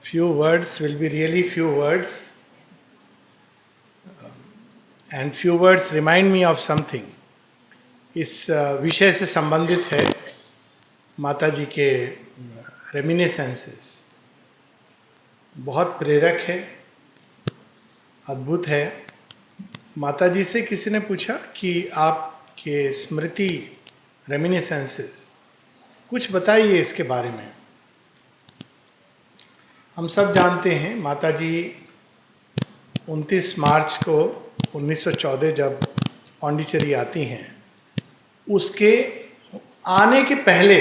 Few words will be really few words, and few words remind me of something. इस विषय से संबंधित है माता जी के रेमिनिसेंसेस. बहुत प्रेरक है, अद्भुत है. माता जी से किसी ने पूछा कि आपके स्मृति रेमिनिसेंसेस कुछ बताइए इसके बारे में. हम सब जानते हैं माता जी 29 मार्च को 1914 जब पांडिचेरी आती हैं, उसके आने के पहले,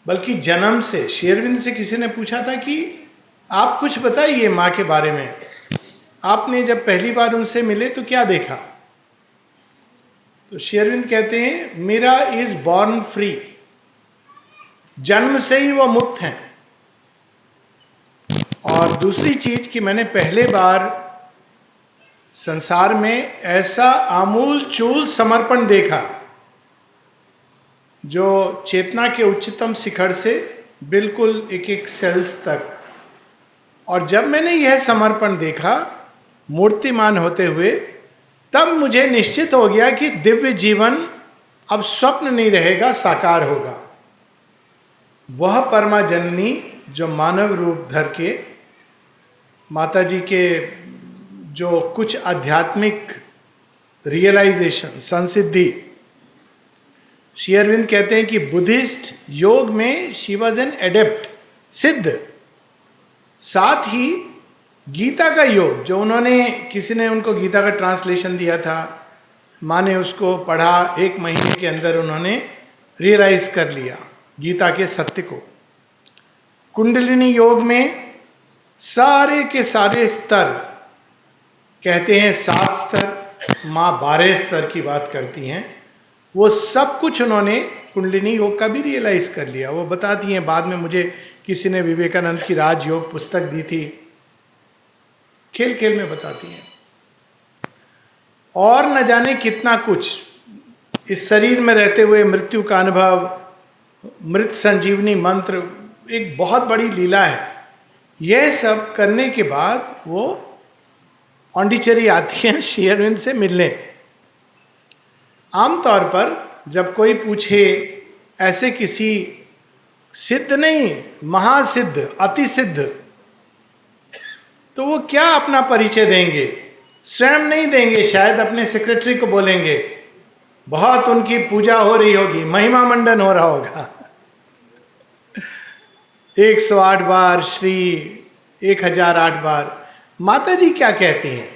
बल्कि जन्म से, श्री अरविंद से किसी ने पूछा था कि आप कुछ बताइए माँ के बारे में. आपने जब पहली बार उनसे मिले तो क्या देखा? तो श्री अरविंद कहते हैं, मीरा इज बॉर्न फ्री. जन्म से ही वो मुक्त हैं. और दूसरी चीज कि मैंने पहले बार संसार में ऐसा आमूल चूल समर्पण देखा जो चेतना के उच्चतम शिखर से बिल्कुल एक एक सेल्स तक. और जब मैंने यह समर्पण देखा मूर्तिमान होते हुए, तब मुझे निश्चित हो गया कि दिव्य जीवन अब स्वप्न नहीं रहेगा, साकार होगा. वह परमा जननी जो मानव रूप धर के माता जी के जो कुछ आध्यात्मिक रियलाइजेशन, संसिद्धि, श्री अरविंद कहते हैं कि बुद्धिस्ट योग में शी वॉज एन एडेप्ट, सिद्ध. साथ ही गीता का योग जो उन्होंने, किसी ने उनको गीता का ट्रांसलेशन दिया था, माँ ने उसको पढ़ा, 1 महीने के अंदर उन्होंने रियलाइज कर लिया गीता के सत्य को. कुंडलिनी योग में सारे के सारे स्तर, कहते हैं 7 स्तर, माँ 12 स्तर की बात करती हैं, वो सब कुछ उन्होंने कुंडलिनी योग का भी रियलाइज कर लिया. वो बताती हैं, बाद में मुझे किसी ने विवेकानंद की राजयोग पुस्तक दी थी, खेल खेल में बताती हैं. और न जाने कितना कुछ इस शरीर में रहते हुए मृत्यु का अनुभव, मृत संजीवनी मंत्र, एक बहुत बड़ी लीला है. यह सब करने के बाद वो पांडिचेरी आती हैं श्री अरविंद से मिलने. आमतौर पर जब कोई पूछे ऐसे किसी सिद्ध नहीं, महासिद्ध, अति सिद्ध, तो वो क्या अपना परिचय देंगे? स्वयं नहीं देंगे, शायद अपने सेक्रेटरी को बोलेंगे. बहुत उनकी पूजा हो रही होगी, महिमा मंडन हो रहा होगा, 108 बार श्री, 1008 बार. माता जी क्या कहती हैं?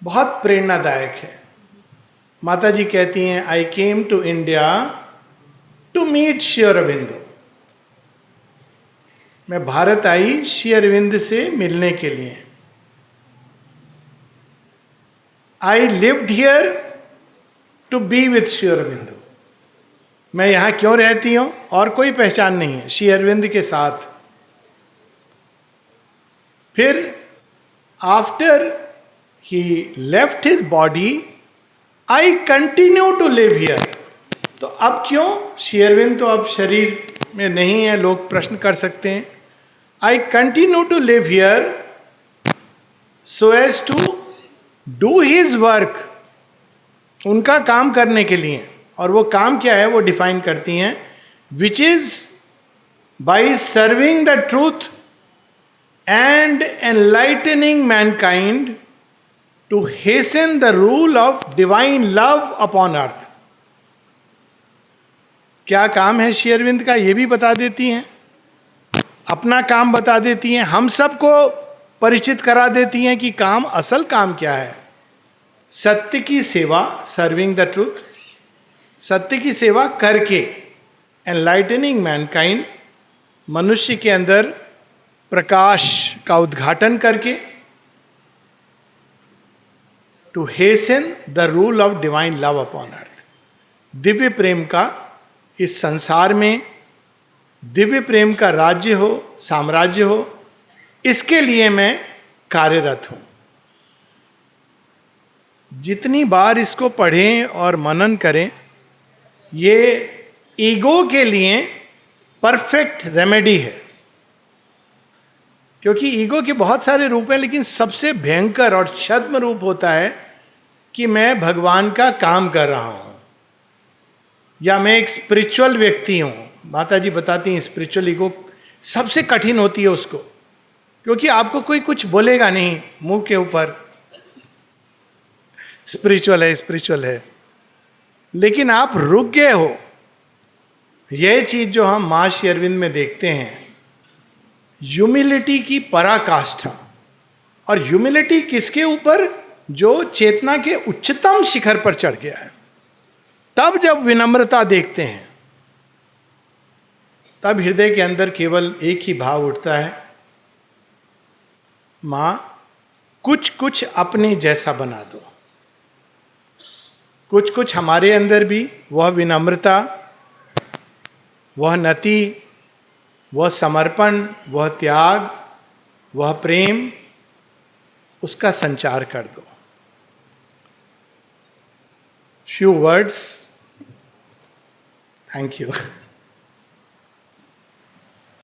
बहुत प्रेरणादायक है. माता जी कहती हैं, I came to India to meet Shri Aurobindo. मैं भारत आई श्री अरविंद से मिलने के लिए. I lived here to be with Shri Aurobindo. मैं यहां क्यों रहती हूं? और कोई पहचान नहीं है, श्री अरविंद के साथ. फिर after he left his body I continue to live here. तो अब क्यों? श्री अरविंद तो अब शरीर में नहीं है, लोग प्रश्न कर सकते हैं. I continue to live here so as to do his work. उनका काम करने के लिए. और वो काम क्या है वो डिफाइन करती हैं, which is by serving the truth and enlightening mankind to hasten the rule of divine love upon earth. क्या काम है श्री अरविंद का, ये भी बता देती हैं. अपना काम बता देती हैं, हम सबको परिचित करा देती हैं कि काम, असल काम क्या है. सत्य की सेवा, सर्विंग द ट्रूथ, सत्य की सेवा करके, एनलाइटनिंग मैनकाइंड, मनुष्य के अंदर प्रकाश का उद्घाटन करके, to hasten the rule of divine love upon earth. दिव्य प्रेम का इस संसार में, दिव्य प्रेम का राज्य हो, साम्राज्य हो, इसके लिए मैं कार्यरत हूं. जितनी बार इसको पढ़ें और मनन करें, ये ईगो के लिए परफेक्ट रेमेडी है। क्योंकि ईगो के बहुत सारे रूप हैं, लेकिन सबसे भयंकर और छद्म रूप होता है कि मैं भगवान का काम कर रहा हूं, या मैं एक स्पिरिचुअल व्यक्ति हूं। माता जी बताती हैं स्पिरिचुअल ईगो सबसे कठिन होती है उसको, क्योंकि आपको कोई कुछ बोलेगा नहीं मुंह के ऊपर, स्पिरिचुअल है स्पिरिचुअल है, लेकिन आप रुक गए हो। यह चीज जो हम मां श्री अरविंद में देखते हैं, ह्यूमिलिटी की पराकाष्ठा। और ह्यूमिलिटी किसके ऊपर? जो चेतना के उच्चतम शिखर पर चढ़ गया है। तब जब विनम्रता देखते हैं, तब हृदय के अंदर केवल एक ही भाव उठता है, मां कुछ कुछ अपने जैसा बना दो। कुछ कुछ हमारे अंदर भी वह विनम्रता, वह नति, वह समर्पण, वह त्याग, वह प्रेम, उसका संचार कर दो। Few words. Thank you.